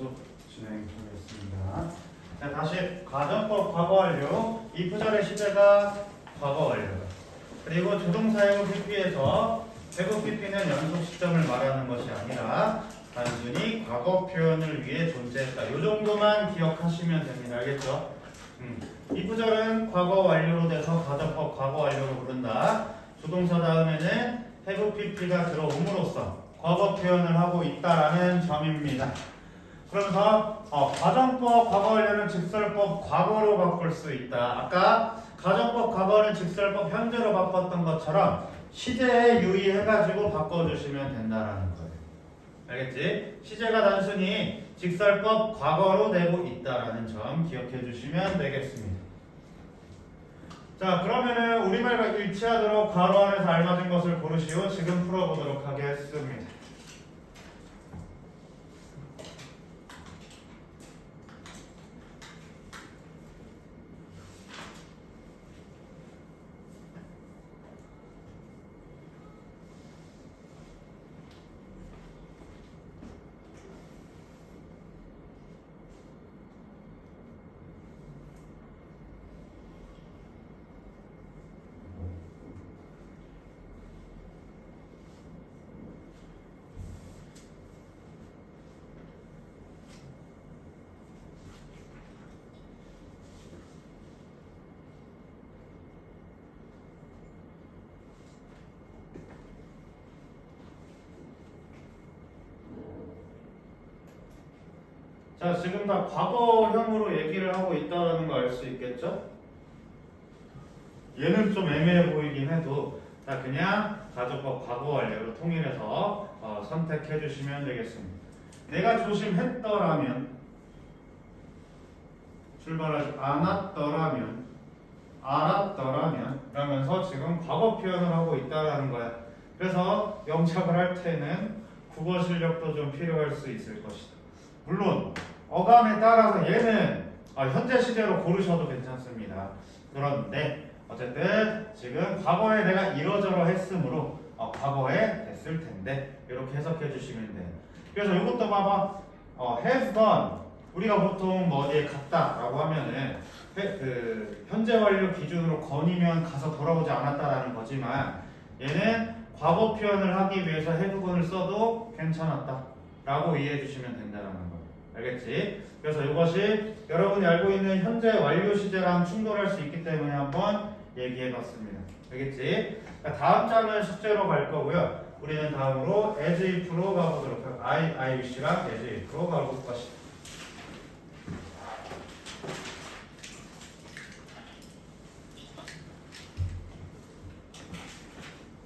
계속 진행하겠습니다. 자, 다시 가정법 과거 완료. 이프절의 시제가 과거 완료다. 그리고 조동사용 PP에서 회복 PP는 연속 시점을 말하는 것이 아니라 단순히 과거 표현을 위해 존재했다. 이 정도만 기억하시면 됩니다. 알겠죠? 이프절은 과거 완료로 돼서 가정법 과거 완료로 부른다. 조동사 다음에는 have pp가 들어옴으로써 과거 표현을 하고 있다라는 점입니다. 그러면서 가정법 과거 완료는 직설법 과거로 바꿀 수 있다. 아까 가정법 과거는 직설법 현재로 바꿨던 것처럼 시제에 유의해가지고 바꿔주시면 된다라는 거예요. 알겠지? 시제가 단순히 직설법 과거로 되고 있다라는 점 기억해 주시면 되겠습니다. 자, 그러면은 우리말과 일치하도록 괄호 안에서 알맞은 것을 고르시오. 지금 풀어보도록 하겠습니다. 자, 지금 다 과거형으로 얘기를 하고 있다는 거 알 수 있겠죠? 얘는 좀 애매해 보이긴 해도 자, 그냥 가정법 과거 완료로 통일해서 선택해 주시면 되겠습니다. 내가 조심했더라면, 출발하지 않았더라면, 알았더라면 그러면서 지금 과거 표현을 하고 있다는 거야. 그래서 영작을 할 때는 국어 실력도 좀 필요할 수 있을 것이다. 물론 어감에 따라서 얘는 현재 시제로 고르셔도 괜찮습니다. 그런데 어쨌든 지금 과거에 내가 이러저러 했으므로 과거에 됐을 텐데 이렇게 해석해 주시면 돼요. 그래서 이것도 봐봐. have done 우리가 보통 뭐 어디에 갔다라고 하면은 그 현재 완료 기준으로 건이면 가서 돌아오지 않았다라는 거지만 얘는 과거 표현을 하기 위해서 have건을 써도 괜찮았다라고 이해해 주시면 된다는 거예요. 알겠지? 그래서 이것이 여러분이 알고 있는 현재 완료 시제랑 충돌할 수 있기 때문에 한번 얘기해봤습니다. 알겠지? 다음 장은 숙제로 갈 거고요. 우리는 다음으로 as if로 가보도록 할게요. I wish랑 as if로 가볼 것이다.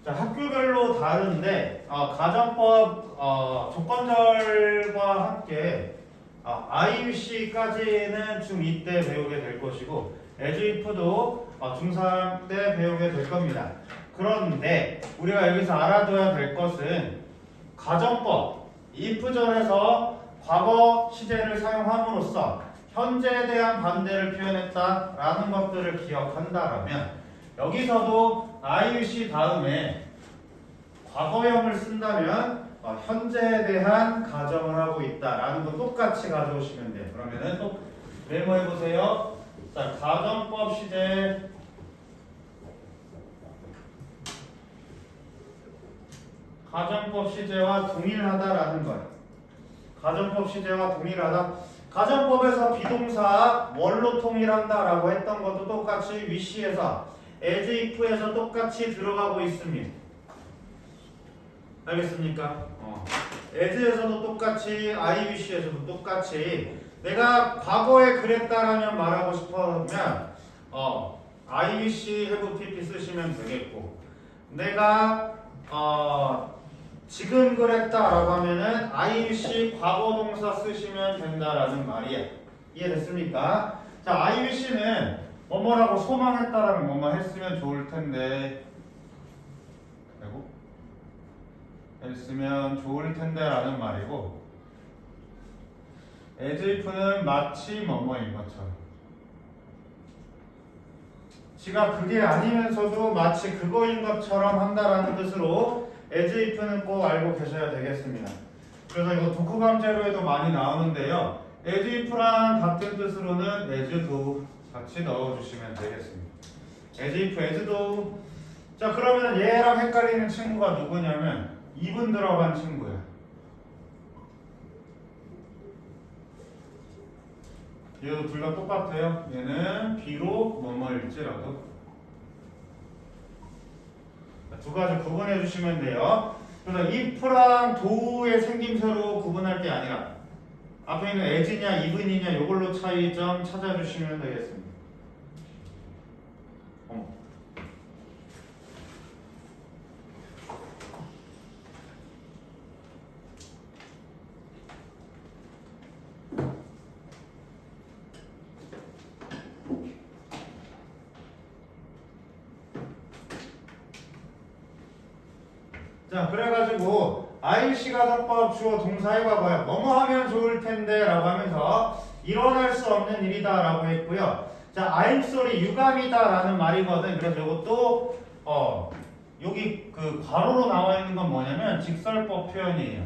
자, 학교별로 다른데 가정법 조건절과 함께 I wish까지는 중2 때 배우게 될 것이고 as if도 중3 때 배우게 될 겁니다. 그런데 우리가 여기서 알아둬야 될 것은 가정법 if절에서 과거 시제를 사용함으로써 현재에 대한 반대를 표현했다라는 것들을 기억한다라면 여기서도 I wish 다음에 과거형을 쓴다면 현재에 대한 가정을 하고 있다라는 거 똑같이 가져오시면 돼요. 그러면은 또 메모해 보세요. 자, 가정법 시제 가정법 시제와 동일하다라는 거예요. 가정법 시제와 동일하다. 가정법에서 비동사 뭘로 통일한다라고 했던 것도 똑같이 wish에서 as if에서 똑같이 들어가고 있습니다. 알겠습니까? as에서도 똑같이 I wish에서도 똑같이 내가 과거에 그랬다라면 말하고 싶으면 I wish have pp 쓰시면 되겠고 내가 지금 그랬다라고 하면은 I wish 과거 동사 쓰시면 된다라는 말이야. 이해됐습니까? 자, I wish는 뭐뭐라고 소망했다라면 뭐뭐 했으면 좋을 텐데 했으면 좋을 텐데라는 말이고 as if는 마치 뭐뭐인 것처럼 지가 그게 아니면서도 마치 그거인 것처럼 한다라는 뜻으로 as if는 꼭 알고 계셔야 되겠습니다. 그래서 이거 독후감제로에도 많이 나오는데요. as if랑 같은 뜻으로는 as do 같이 넣어주시면 되겠습니다. as if, as do. 자, 그러면 얘랑 헷갈리는 친구가 누구냐면 even 들어간 친구야. 얘도 둘 다 똑같아요. 얘는 비록 뭐뭐일지라도. 두 가지 구분해 주시면 돼요. 그래서 if랑 do의 생김새로 구분할 게 아니라 앞에 있는 as냐 even이냐 이걸로 차이점 찾아주시면 되겠습니다. 자, 그래가지고 IC 가정법 주어 동사의 과거야. 뭐뭐 하면 좋을 텐데 라고 하면서 일어날 수 없는 일이다 라고 했고요. 자, I'm sorry 유감이다 라는 말이거든. 그래서 이것도 여기 그 괄호로 나와 있는 건 뭐냐면 직설법 표현이에요.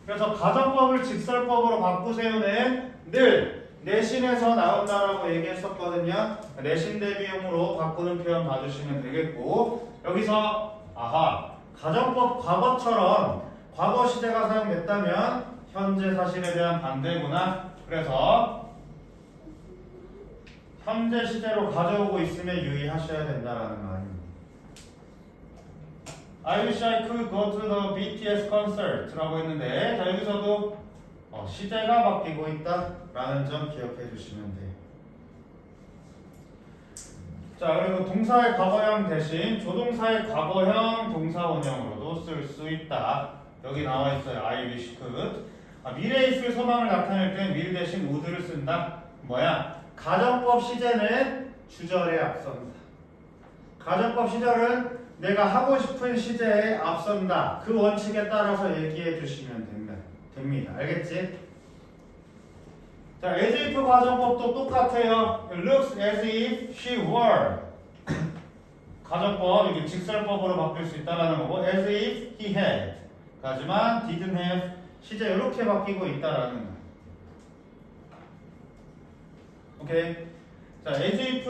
그래서 가정법을 직설법으로 바꾸세요는 늘 내신에서 나온다라고 얘기했었거든요. 내신 대비용으로 바꾸는 표현 봐주시면 되겠고, 여기서 가정법 과거처럼 과거 시제가 사용됐다면 현재 사실에 대한 반대구나. 그래서 현재 시제로 가져오고 있음에 유의하셔야 된다라는 말입니다. I wish I could go to the BTS concert라고 했는데, 자, 여기서도 시제가 바뀌고 있다라는 점 기억해 주시면 돼요. 자, 그리고 동사의 과거형 대신 조동사의 과거형 동사 원형으로도 쓸 수 있다. 여기 나와 있어요. I wish could. 미래에 있을 소망을 나타낼 때 will 대신 would를 쓴다. 뭐야? 가정법 시제는 주절에 앞선다. 가정법 시절은 내가 하고 싶은 시제에 앞선다. 그 원칙에 따라서 얘기해 주시면 됩니다. 알겠지? 자, as if 가정법도 똑같아요. Looks as if she were. 가정법, 이게 직설법으로 바뀔 수 있다라는 거고, as if he had. 하지만 didn't have. 시제 이렇게 바뀌고 있다라는 거. 오케이. 자, as if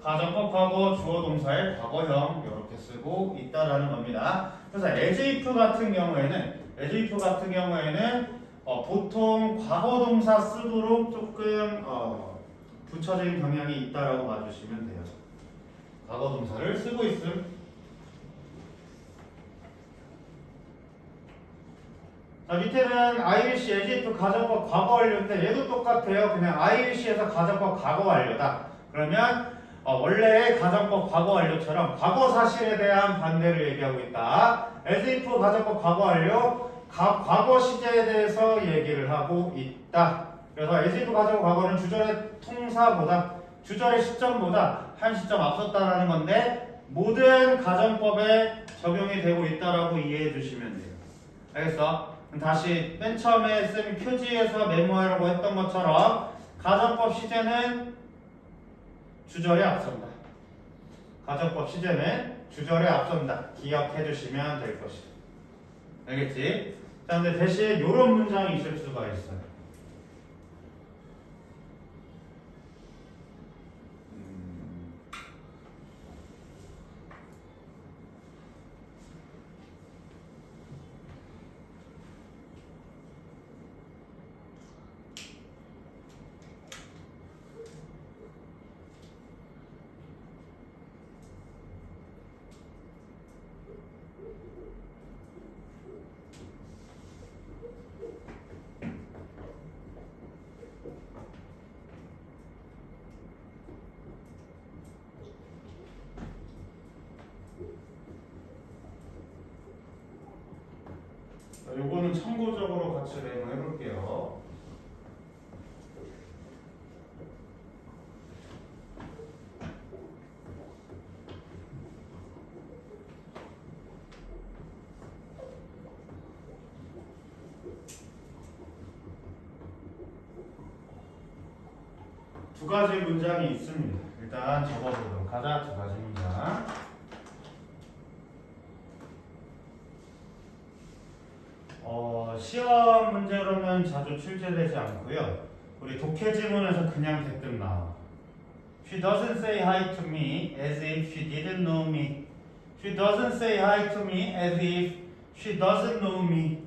가정법 과거 주어 동사의 과거형 이렇게 쓰고 있다라는 겁니다. 그래서 as if 같은 경우에는 보통 과거 동사 쓰도록 조금 붙여진 경향이 있다라고 봐주시면 돼요. 과거 동사를 쓰고 있음. 자, 밑에는 ILC, as if 가정법 과거 완료인데 얘도 똑같아요. 그냥 ILC에서 가정법 과거 완료다. 그러면 원래의 가정법 과거 완료처럼 과거 사실에 대한 반대를 얘기하고 있다. as if 가정법 과거 완료, 과거 시제에 대해서 얘기를 하고 있다. 그래서 as if 가정법 과거는 주절의 통사보다, 주절의 시점보다 한 시점 앞섰다라는 건데 모든 가정법에 적용이 되고 있다라고 이해해 주시면 돼요. 알겠어? 다시 맨 처음에 쓴 표지에서 메모하라고 했던 것처럼 가정법 시제는 주절에 앞선다. 가정법 시제는 주절에 앞선다. 기억해 주시면 될 것이다. 알겠지? 자, 근데 대신 이런 문장이 있을 수가 있어요. 요거는 참고적으로 같이 메모해 볼게요. 두 가지 문장이 있습니다. 일단 적어보도록 하자. 두 가지 문장. 시험 문제로는 자주 출제되지 않고요. 우리 독해 지문에서 그냥 대뜸 나와. She doesn't say hi to me as if she didn't know me. She doesn't say hi to me as if she doesn't know me.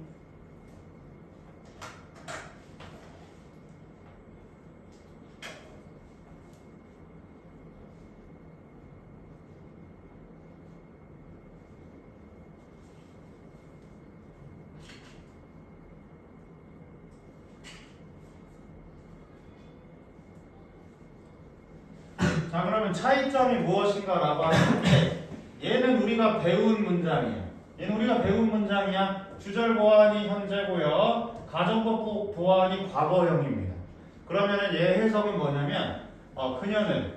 자, 그러면 차이점이 무엇인가라고 하는데 얘는 우리가 배운 문장이에요. 얘는 우리가 배운 문장이야. 주절 보완이 현재고요. 가정법 보완이 과거형입니다. 그러면은 얘 해석은 뭐냐면 그녀는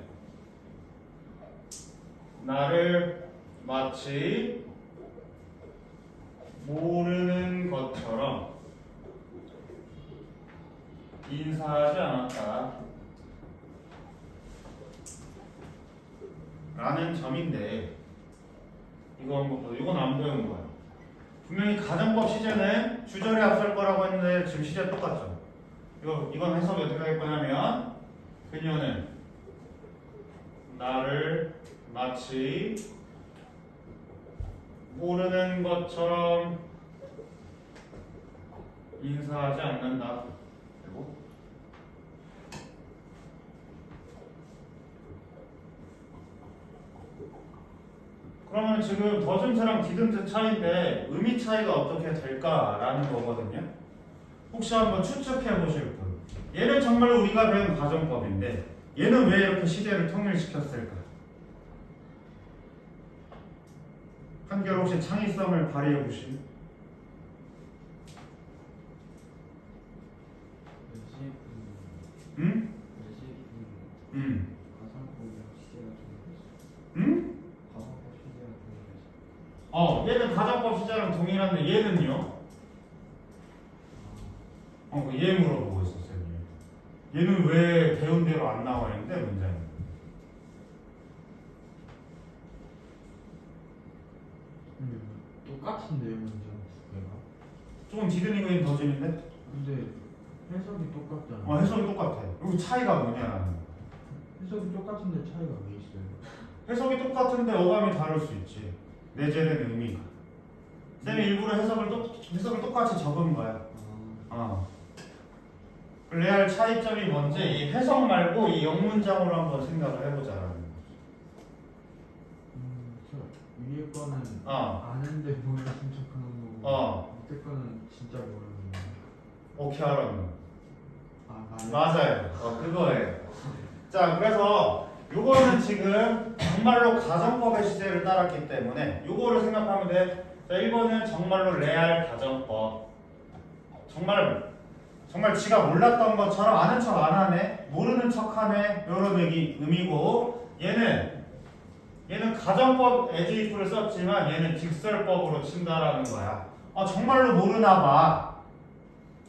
나를 마치 모르는 것처럼 인사하지 않았다. 라는 점인데 이건 안 배운 거야. 분명히 가정법 시제는 주절에 앞설 거라고 했는데 지금 시제 똑같죠. 이건 해석이 어떻게 할 거냐면 그녀는 나를 마치 모르는 것처럼 인사하지 않는다. 그리고 그러면 지금 더듬트랑 디듬트 차이인데 의미 차이가 어떻게 될까라는 거거든요. 혹시 한번 추측해 보실 분. 얘는 정말 우리가 배운 가정법인데 얘는 왜 이렇게 시제를 통일시켰을까? 한결 혹시 창의성을 발휘해 보실? 응? 응? 얘는 가정법 시제랑 동일한데 얘는요? 얘 물어보고 있었어요. 얘는 왜 배운 대로 안 나와 있는데 문장이? 똑같은데요, 문장 두 개가? 조금 디드니그인 더진인데? 근데 해석이 똑같잖아. 해석이 똑같아. 여기 차이가 뭐냐라는 거. 해석이 똑같은데 차이가 왜 있어요? 해석이 똑같은데 어감이 다를 수 있지. 내재된 의미가. 쌤이 일부러 해석을 똑같이 적은 거야. 레알 차이점이 뭔지 이 해석 말고 이 영문장으로 한번 생각을 해보자라는 거죠. 저 위에 거는 아는데 모르는 척하는 거고 밑에 거는 진짜 모르는 거. 오케이 알았네. 맞아요. 맞아요. 그거예요. 자, 그래서 요거는 지금 정말로 가정법의 시제를 따랐기 때문에 요거를 생각하면 돼. 자, 1번은 정말로 레알 가정법. 정말 지가 몰랐던 것처럼 아는 척 안 하네, 모르는 척 하네, 이런 의미고, 얘는 가정법 as if를 썼지만 얘는 직설법으로 친다라는 거야. 정말로 모르나 봐.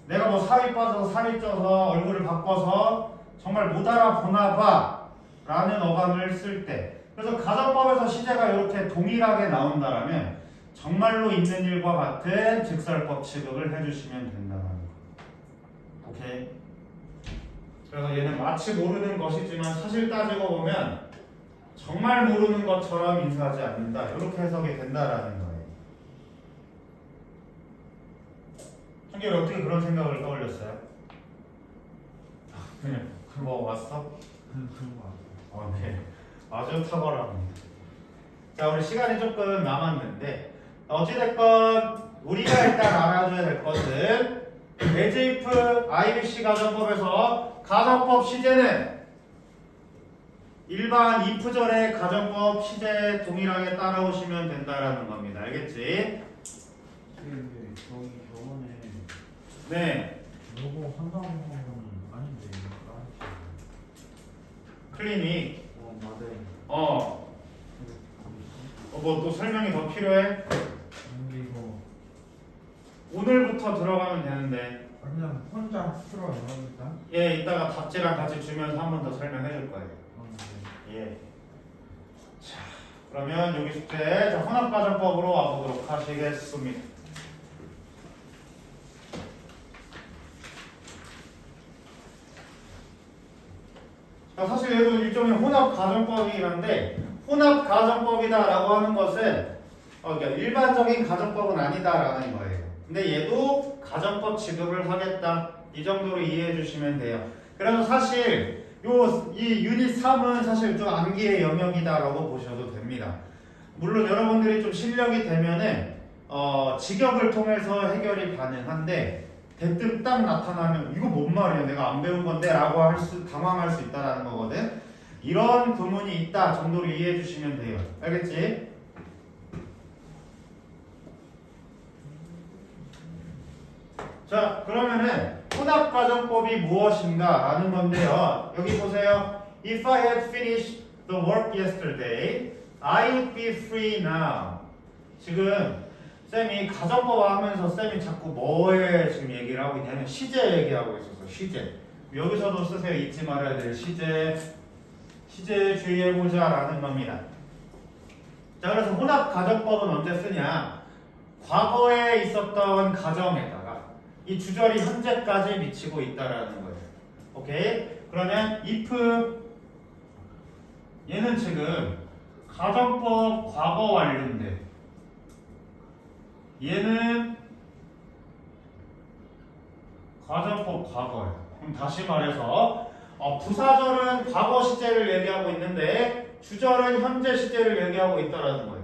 내가 뭐 살이 빠져서 살이 쪄서 얼굴을 바꿔서 정말 못 알아보나 봐 라는 어감을 쓸 때, 그래서 가정법에서 시제가 이렇게 동일하게 나온다라면 정말로 있는 일과 같은 직설법 취급을 해주시면 된다는 거. 오케이. 그래서 얘는 마치 모르는 것이지만 사실 따지고 보면 정말 모르는 것처럼 인사하지 않는다. 이렇게 해석이 된다라는 거예요. 한결 어떻게 그런 생각을 떠올렸어요? 그냥 뭐 왔어? 그런 거 같아요. 네. 아주 탁월합니다. 자, 우리 시간이 조금 남았는데 어찌됐건 우리가 일단 알아줘야 될 것은 as if IBC 가정법에서 가정법 시제는 일반 if절의 가정법 시제 동일하게 따라오시면 된다라는 겁니다. 알겠지? 근데 저번에 네. 요거 한다고 한 거는 아닌데 클리닉. 맞아요. 뭐 또 설명이 더 필요해? 근데 이거 오늘부터 들어가면 되는데. 그냥 혼자 풀어요 일단. 예, 이따가 답지랑 같이 주면서 한 번 더 설명해 줄 거예요. 예. 자, 그러면 여기 숙제 혼합가정법으로 와보도록 하시겠습니다. 사실 얘도 일종의 혼합 가정법이란데 혼합 가정법이다라고 하는 것은 그러니까 일반적인 가정법은 아니다라는 거예요. 근데 얘도 가정법 취급을 하겠다. 이 정도로 이해해 주시면 돼요. 그래서 사실 이 유닛 3은 사실 좀 암기의 영역이다라고 보셔도 됩니다. 물론 여러분들이 좀 실력이 되면은 직역을 통해서 해결이 가능한데 대뜸 딱 나타나면 이거 뭔 말이야 내가 안 배운 건데 라고 당황할 수 있다라는 거거든. 이런 구문이 있다 정도로 이해해 주시면 돼요. 알겠지? 자, 그러면은 혼합가정법이 무엇인가 라는 건데요. 여기 보세요. If I had finished the work yesterday, I would be free now. 지금 쌤이 가정법 하면서 쌤이 자꾸 뭐에 지금 얘기를 하고 있냐면 시제 얘기하고 있었어. 시제. 여기서도 쓰세요. 잊지 말아야 될 시제. 시제에 주의해보자 라는 겁니다. 자, 그래서 혼합가정법은 언제 쓰냐? 과거에 있었던 가정에다가 이 주절이 현재까지 미치고 있다라는 거예요. 오케이? 그러면 if 얘는 지금 가정법 과거 완료인데 얘는 가정법 과거예요. 그럼 다시 말해서 부사절은 과거 시제를 얘기하고 있는데 주절은 현재 시제를 얘기하고 있다라는 거예요.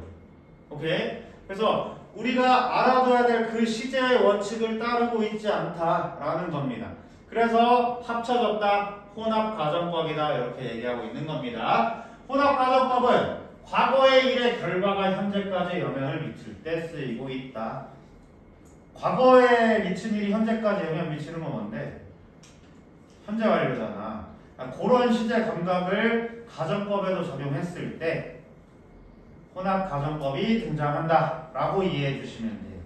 오케이? 그래서 우리가 알아둬야 될 그 시제의 원칙을 따르고 있지 않다라는 겁니다. 그래서 합쳐졌다, 혼합가정법이다 이렇게 얘기하고 있는 겁니다. 혼합가정법은 과거의 일의 결과가 현재까지 영향을 미칠 때 쓰이고 있다. 과거에 미친 일이 현재까지 영향 미치는 건 뭔데? 현재 완료잖아. 그런 시제 감각을 가정법에도 적용했을 때 혼합가정법이 등장한다 라고 이해해 주시면 돼요.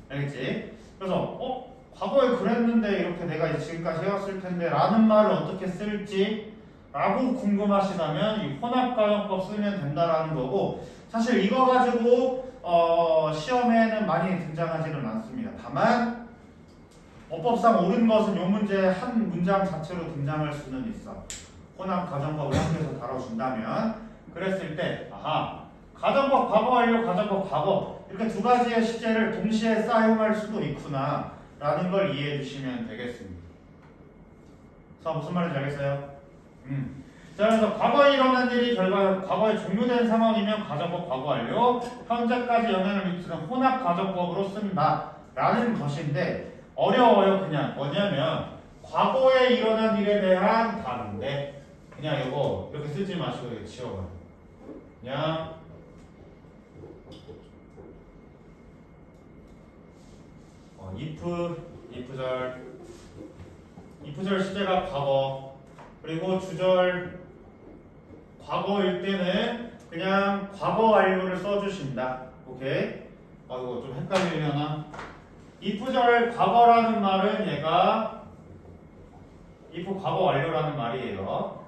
알겠지? 그래서 과거에 그랬는데 이렇게 내가 이제 지금까지 해왔을 텐데 라는 말을 어떻게 쓸지 라고 궁금하시다면 이 혼합가정법 쓰면 된다라는 거고, 사실 이거 가지고 시험에는 많이 등장하지는 않습니다. 다만 어법상 옳은 것은 이 문제 한 문장 자체로 등장할 수는 있어. 혼합가정법을 한국에서 다뤄준다면 그랬을 때 가정법 과거 완료, 가정법 과거 이렇게 두 가지의 시제를 동시에 사용할 수도 있구나 라는 걸 이해해 주시면 되겠습니다. 자, 무슨 말인지 알겠어요? 자, 그래서 과거에 일어난 일이 과거에 종료된 상황이면 가정법 과거 완료, 현재까지 영향을 미치는 혼합 가정법으로 쓴다 라는 것인데 어려워요. 그냥 뭐냐면 과거에 일어난 일에 대한 단데 그냥 이거 이렇게 쓰지 마시고 이렇게 지워봐요. 그냥 if절 시제가 과거, 그리고 주절 과거일 때는 그냥 과거 완료를 써주신다. 오케이? 이거 좀 헷갈리려나? if절 과거라는 말은 얘가 if 과거 완료라는 말이에요.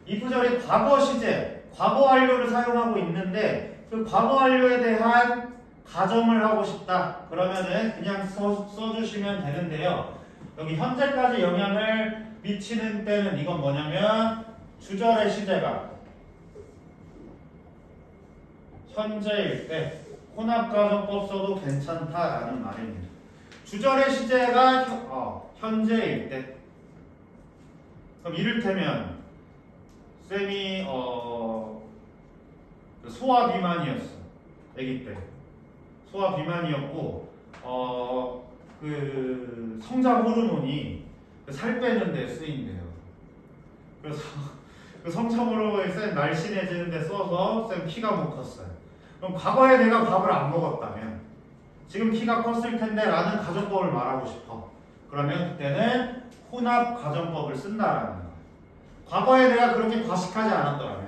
if절이 과거 시제, 과거 완료를 사용하고 있는데 그 과거 완료에 대한 가정을 하고 싶다. 그러면은 그냥 써주시면 되는데요. 여기 현재까지 영향을 미치는 때는 이건 뭐냐면 주절의 시제가 현재일 때 혼합가정법 써도 괜찮다라는 말입니다. 주절의 시제가 현재일 때 그럼 이를테면 쌤이 소아 비만이었어. 아기 때 소아 비만이었고 그 성장 호르몬이 살 빼는 데 쓰인대요. 그래서 그 성장 호르몬이 쌤 날씬해지는 데 써서 쌤 키가 못 컸어요. 그럼 과거에 내가 밥을 안 먹었다면 지금 키가 컸을 텐데 라는 가정법을 말하고 싶어. 그러면 그때는 혼합 가정법을 쓴다라는 거예요. 과거에 내가 그렇게 과식하지 않았더라면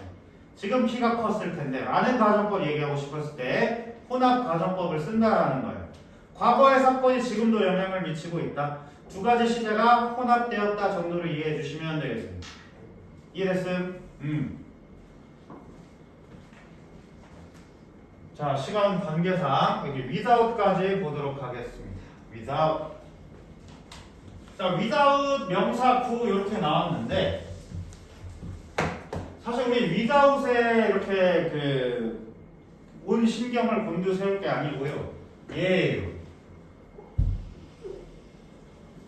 지금 키가 컸을 텐데 라는 가정법 얘기하고 싶었을 때 혼합 가정법을 쓴다라는 거예요. 과거의 사건이 지금도 영향을 미치고 있다. 두 가지 시제가 혼합되었다 정도로 이해해 주시면 되겠습니다. 이해됐음? 자, 시간 관계상 여기 without까지 보도록 하겠습니다. without. 자, without 명사 구 이렇게 나왔는데 사실 우리 without에 이렇게 그 온 신경을 곤두세울 게 아니고요. 얘예요.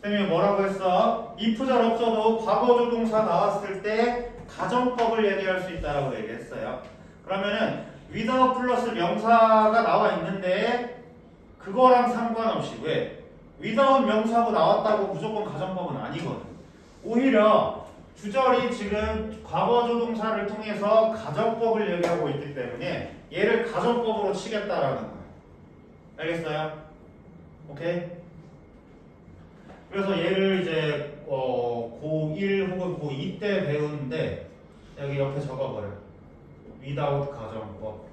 쌤이 뭐라고 했어? if절 없어도 과거조동사 나왔을 때 가정법을 얘기할 수 있다라고 얘기했어요. 그러면은 without 플러스 명사가 나와 있는데 그거랑 상관없이 왜? without 명사고 나왔다고 무조건 가정법은 아니거든. 오히려 주절이 지금 과거조동사를 통해서 가정법을 얘기하고 있기 때문에 얘를 가정법으로 치겠다라는 거야. 알겠어요? 오케이? 그래서 얘를 이제 고1 혹은 고2 때 배우는데 여기 옆에 적어버려. without 가정법.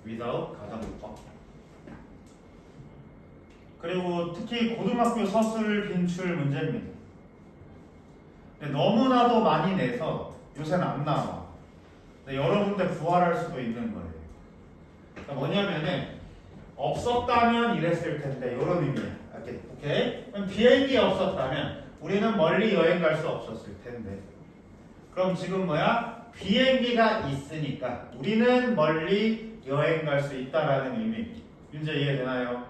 without 가정법. 그리고 특히 고등학교 서술 빈출 문제입니다. 근데 너무나도 많이 내서 요새는 안 나와. 근데 여러 군데 부활할 수도 있는 거예요. 그러니까 뭐냐면은 없었다면 이랬을 텐데 이런 의미야. 오케이? 그럼 비행기 없었다면 우리는 멀리 여행 갈 수 없었을 텐데. 그럼 지금 뭐야? 비행기가 있으니까 우리는 멀리 여행 갈 수 있다라는 의미. 문제 이해되나요?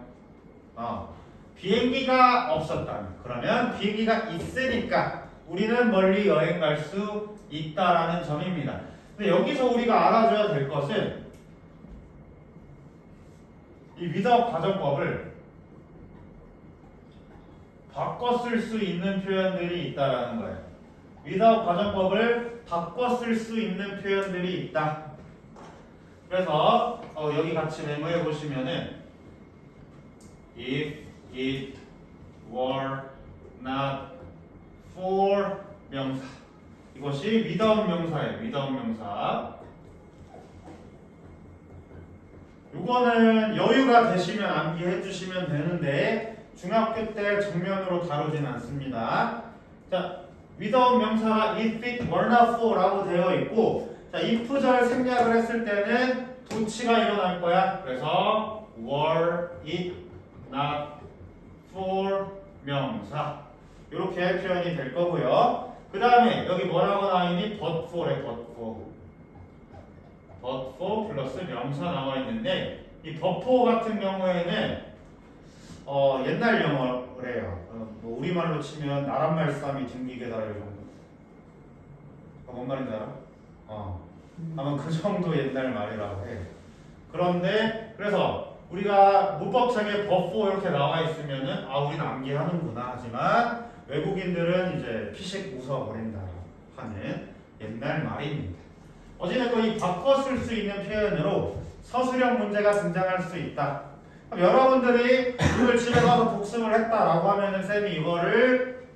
비행기가 없었다면 그러면 비행기가 있으니까 우리는 멀리 여행 갈 수 있다라는 점입니다. 근데 여기서 우리가 알아줘야 될 것은 이 without 가정법을 바꿔 쓸 수 있는 표현들이 있다라는 거예요. without 가정법을 바꿔 쓸 수 있는 표현들이 있다. 그래서 여기 같이 메모해 보시면은 if it were not for 명사. 이것이 without 명사예요. without 명사. 이거는 여유가 되시면 암기해 주시면 되는데 중학교 때 정면으로 다루진 않습니다. 자, without 명사가 if it were not for 라고 되어 있고, 자, if절 생략을 했을 때는 도치가 일어날 거야. 그래서 were it not for 명사. 이렇게 표현이 될 거고요. 그 다음에 여기 뭐라고 나와 있니? but for에 but for. but for 플러스 명사 나와 있는데 이 but for 같은 경우에는 옛날 영어래요. 뭐 우리말로 치면 나란말 쌈이 딩기게 달을 정도. 뭔 말인지 알아? 아마 그 정도 옛날 말이라고 해. 그런데 그래서 우리가 문법책에 but for 이렇게 나와 있으면은 우리는 암기하는구나 하지만 외국인들은 이제 피식 웃어버린다 하는 옛날 말입니다. 어찌됐건 이 바꿔 쓸 수 있는 표현으로 서술형 문제가 등장할 수 있다. 그럼 여러분들이 이걸 집에 가서 복습을 했다라고 하면은 쌤이 이거를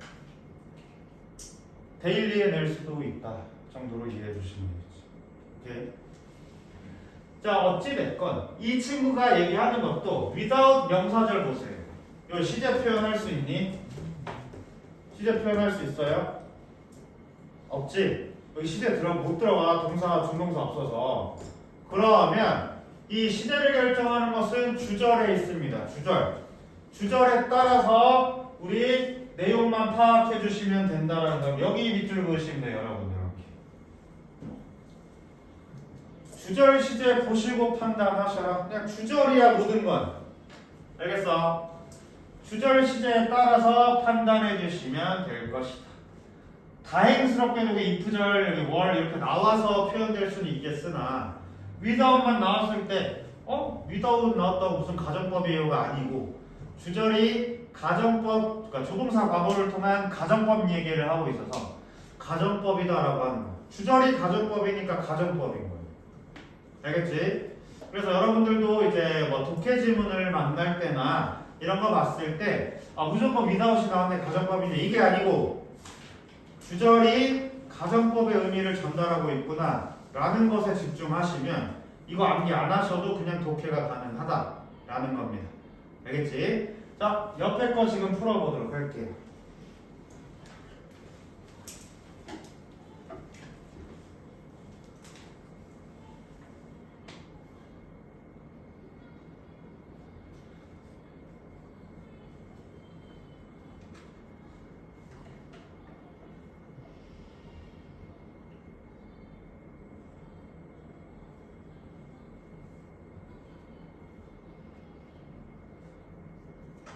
데일리에 낼 수도 있다 정도로 이해해 주시면 되겠지. 오케이? 자, 어찌됐건 이 친구가 얘기하는 것도 without 명사절 보세요. 이거 시제 표현할 수 있니? 시제 표현할 수 있어요? 없지? 여기 시제 못 들어가. 동사, 중동사 없어서. 그러면 이 시제를 결정하는 것은 주절에 있습니다. 주절. 주절에 따라서 우리 내용만 파악해 주시면 된다는 거. 여기 밑줄 그으시면 돼요, 여러분들. 주절 시제 보시고 판단하셔라. 그냥 주절이야 모든 건. 알겠어? 주절 시제에 따라서 판단해 주시면 될 것이다. 다행스럽게도 if절 여기 were 이렇게 나와서 표현될 수는 있겠으나 without만 나왔을 때 without 나왔다고 무슨 가정법이에요가 아니고 주절이 가정법, 그러니까 조동사 과거를 통한 가정법 얘기를 하고 있어서 가정법이다라고 하는 거예요. 주절이 가정법이니까 가정법인 거예요. 알겠지? 그래서 여러분들도 이제 뭐 독해 지문을 만날 때나 이런 거 봤을 때 무조건 without이 나왔네 가정법이네 이게 아니고 주절이 가정법의 의미를 전달하고 있구나 라는 것에 집중하시면 이거 암기 안 하셔도 그냥 독해가 가능하다라는 겁니다. 알겠지? 자, 옆에 거 지금 풀어보도록 할게요.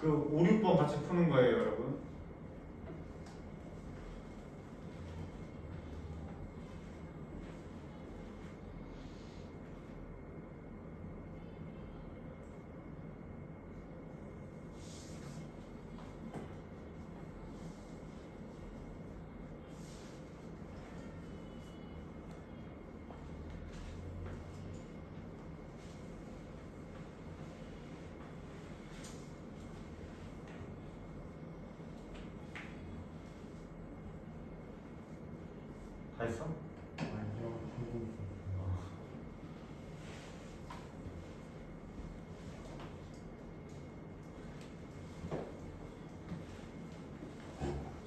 그 5, 6번 같이 푸는 거예요, 여러분. 다 했어? 아니요, 하고 있었어요.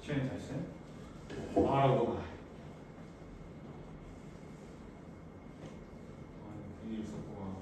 시현이 다 했어요? 아이고. 이게 있었구나.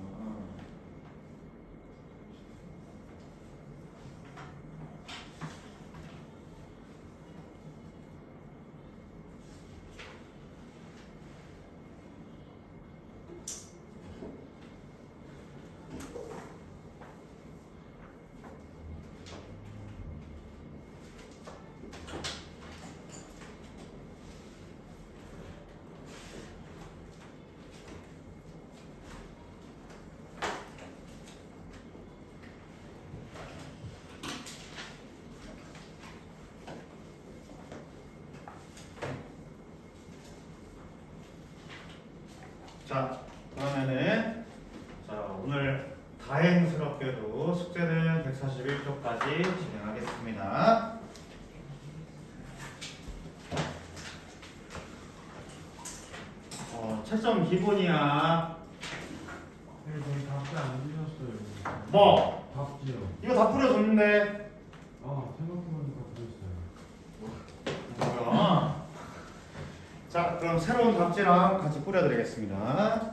자, 그러면은 오늘 다행스럽게도 숙제는 141쪽까지 진행하겠습니다. 채점 기본이야. 네, 저희 답지 안 주셨어요. 뭐? 답지요. 이거 다 풀어줬는데. 생각해보니까 그랬어요. 뭐야? 자, 그럼 새로운 답지랑 같이 뿌려드리겠습니다.